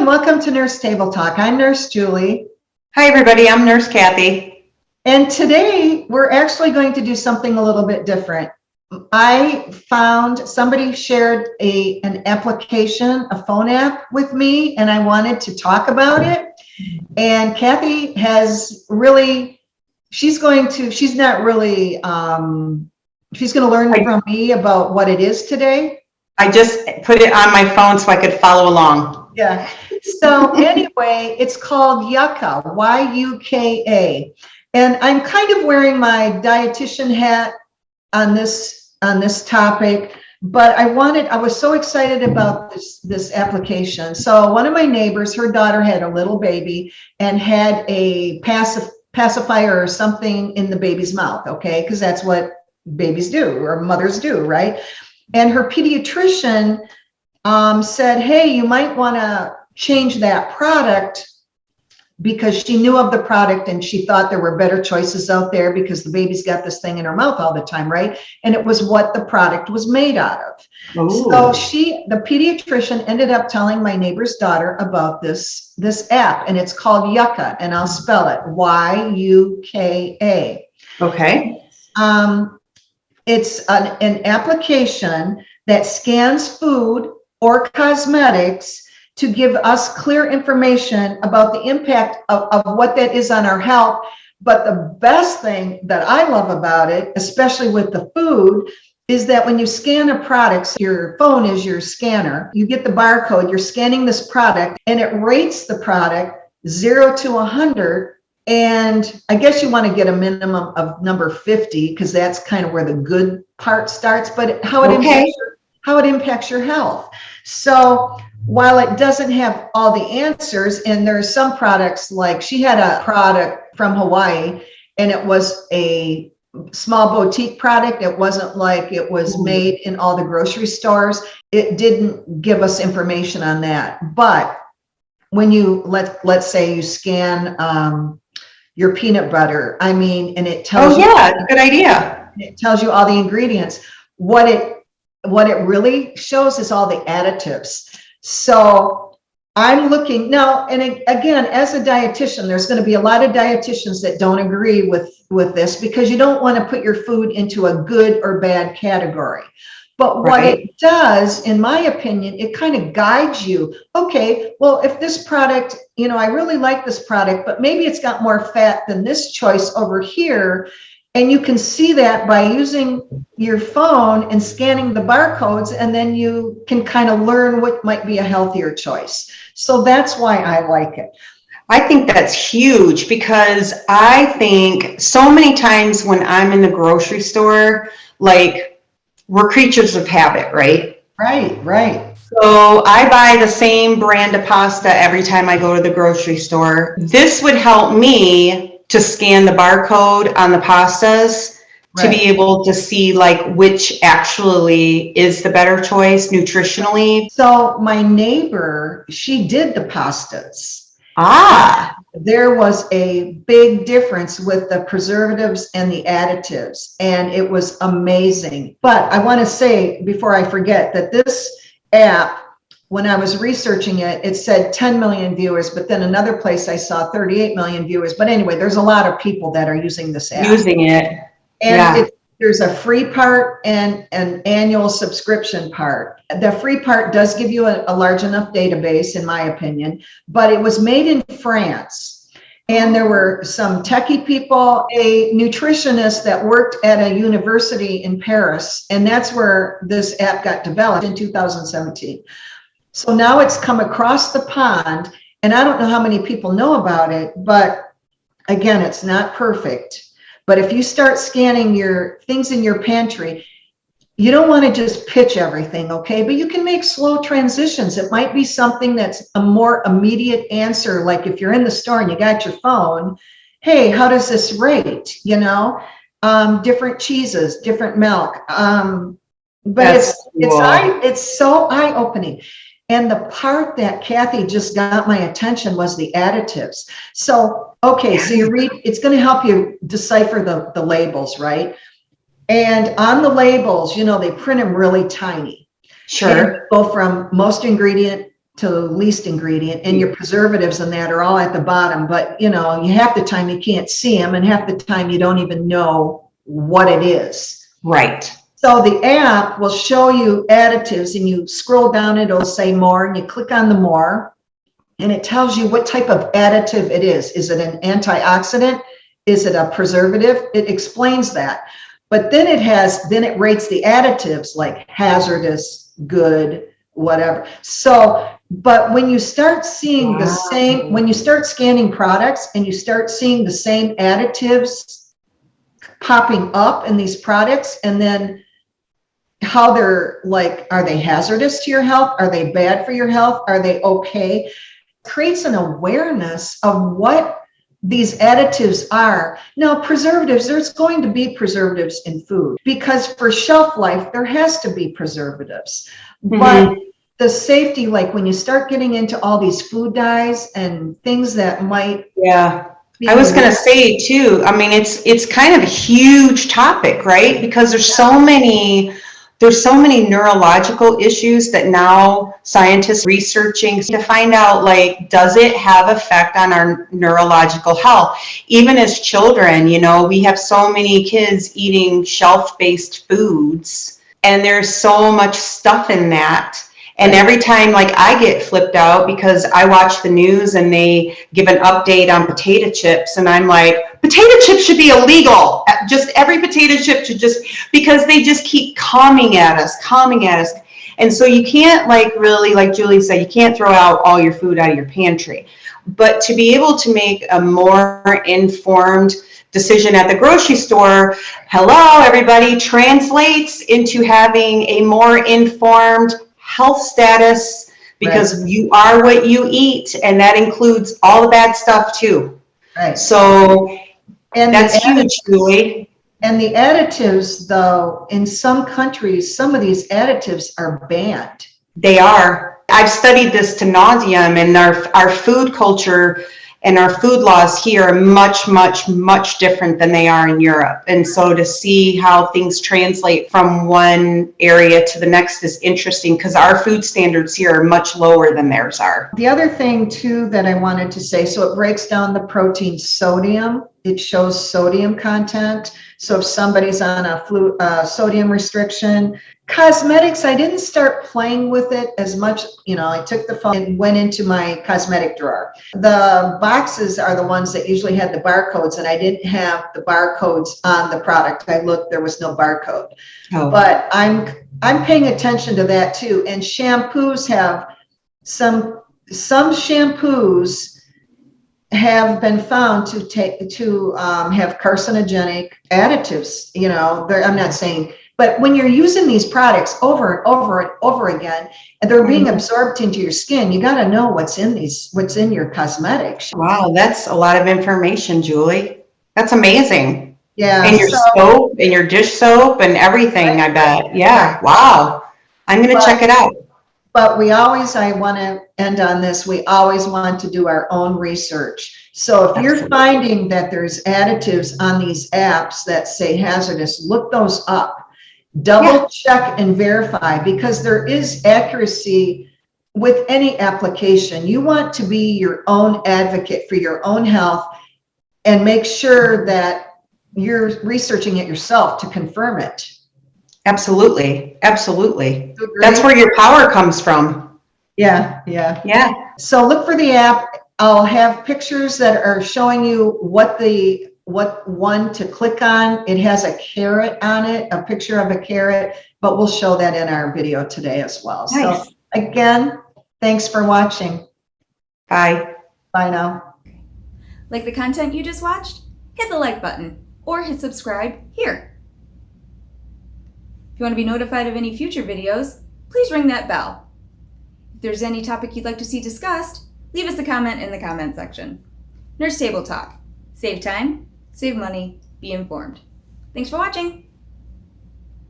and welcome to Nurse Table Talk. I'm Nurse Julie. Hi, everybody. I'm Nurse Kathy. And today we're actually going to do something a little bit different. I found somebody shared an application, a phone app with me, and I wanted to talk about it. And Kathy has really, she's going to learn from me about what it is today. I just put it on my phone so I could follow along. Yeah. So anyway, it's called YUKA, Y-U-K-A. And I'm kind of wearing my dietitian hat on this topic, but I was so excited about this application. So one of my neighbors, her daughter had a little baby and had a pacifier or something in the baby's mouth, okay? Because that's what babies do or mothers do, right? And her pediatrician said, hey, you might want to change that product, because she knew of the product and she thought there were better choices out there because the baby's got this thing in her mouth all the time, right? And it was what the product was made out of. Ooh. So the pediatrician ended up telling my neighbor's daughter about this app, and it's called YUKA, and I'll spell it Y-U-K-A. Okay. It's an application that scans food or cosmetics to give us clear information about the impact of what that is on our health. But the best thing that I love about it, especially with the food, is that when you scan a product, so your phone is your scanner, you get the barcode, you're scanning this product, and it rates the product 0 to 100. And I guess you want to get a minimum of number 50, because that's kind of where the good part starts, but how it impacts your health. So while it doesn't have all the answers, and there's some products, like she had a product from Hawaii, and it was a small boutique product. It wasn't like it was made in all the grocery stores. It didn't give us information on that. But when you, let's say you scan your peanut butter, and it tells you. Oh yeah, good idea. It tells you all the ingredients. What it really shows is all the additives. So I'm looking now, and again, as a dietitian, there's going to be a lot of dietitians that don't agree with this, because you don't want to put your food into a good or bad category. But what it does, in my opinion, it kind of guides you. Okay, well, if this product, I really like this product, but maybe it's got more fat than this choice over here. And you can see that by using your phone and scanning the barcodes, and then you can kind of learn what might be a healthier choice. So that's why I like it. I think that's huge, because I think so many times when I'm in the grocery store, like, we're creatures of habit, right? Right. So I buy the same brand of pasta every time I go to the grocery store. This would help me to scan the barcode on the pastas to be able to see like which actually is the better choice nutritionally. So my neighbor, she did the pastas. There was a big difference with the preservatives and the additives, and it was amazing. But I want to say, before I forget, that this app, when I was researching it, it said 10 million viewers, but then another place I saw 38 million viewers. But anyway, there's a lot of people that are using this app. And there's a free part and an annual subscription part. The free part does give you a large enough database, in my opinion, but it was made in France. And there were some techie people, a nutritionist that worked at a university in Paris, and that's where this app got developed in 2017. So now it's come across the pond, and I don't know how many people know about it, but again, it's not perfect. But if you start scanning your things in your pantry, you don't want to just pitch everything, okay? But you can make slow transitions. It might be something that's a more immediate answer, like if you're in the store and you got your phone, hey, how does this rate? Different cheeses, different milk. But it's so eye-opening. And the part that Kathy just got my attention was the additives. So, okay, so you read, it's going to help you decipher the labels, right? And on the labels, they print them really tiny. Sure. Go from most ingredient to the least ingredient, and your preservatives and that are all at the bottom. But half the time you can't see them, and half the time you don't even know what it is. Right. So the app will show you additives, and you scroll down, it'll say more, and you click on the more, and it tells you what type of additive it is. Is it an antioxidant? Is it a preservative? It explains that. But then it rates the additives like hazardous, good, whatever. So, but when you start seeing the same, when you start scanning products and you start seeing the same additives popping up in these products, and then how they're like, are they hazardous to your health? Are they bad for your health? Are they okay? It creates an awareness of what these additives are. Now, preservatives, there's going to be preservatives in food, because for shelf life, there has to be preservatives. But the safety, like when you start getting into all these food dyes and things that might. Yeah. I was going to say too, I mean, it's kind of a huge topic, right? Because there's so many neurological issues that now scientists are researching to find out, like, does it have effect on our neurological health? Even as children, we have so many kids eating shelf-based foods, and there's so much stuff in that. And every time, like, I get flipped out because I watch the news and they give an update on potato chips, and I'm like, potato chips should be illegal. Just every potato chip should because they just keep coming at us. And so you can't, like, really, like Julie said, you can't throw out all your food out of your pantry. But to be able to make a more informed decision at the grocery store, hello, everybody, translates into having a more informed health status, because you are what you eat, and that includes all the bad stuff too. Right. So, and that's huge, Julie. And the additives, though, in some countries, some of these additives are banned. They are. I've studied this to nauseam, and our food culture and our food laws here are much, much, much different than they are in Europe. And so to see how things translate from one area to the next is interesting, because our food standards here are much lower than theirs are. The other thing, too, that I wanted to say, so it breaks down the protein sodium. It shows sodium content. So if somebody's on a sodium restriction. Cosmetics, I didn't start playing with it as much. I took the phone and went into my cosmetic drawer. The boxes are the ones that usually had the barcodes, and I didn't have the barcodes on the product. I looked, there was no barcode. Oh. But I'm paying attention to that too. And shampoos have some shampoos have been found to have carcinogenic additives. I'm not saying. But when you're using these products over and over and over again, and they're being absorbed into your skin, you got to know what's in your cosmetics. Wow, that's a lot of information, Julie. That's amazing. Yeah. And your soap and your dish soap and everything, I bet. Yeah. Wow. I'm going to check it out. But I want to end on this. We always want to do our own research. So if you're finding that there's additives on these apps that say hazardous, look those up. Double check and verify, because there is accuracy with any application. You want to be your own advocate for your own health, and make sure that you're researching it yourself to confirm it. Absolutely. Absolutely. That's where your power comes from. Yeah. So look for the app. I'll have pictures that are showing you what one to click on. It has a carrot on it, a picture of a carrot, but we'll show that in our video today as well. Nice. So again, thanks for watching. Bye. Bye now. Like the content you just watched? Hit the like button or hit subscribe here. If you want to be notified of any future videos, please ring that bell. If there's any topic you'd like to see discussed, leave us a comment in the comment section. Nurse Table Talk. Save time, save money, be informed. Thanks for watching.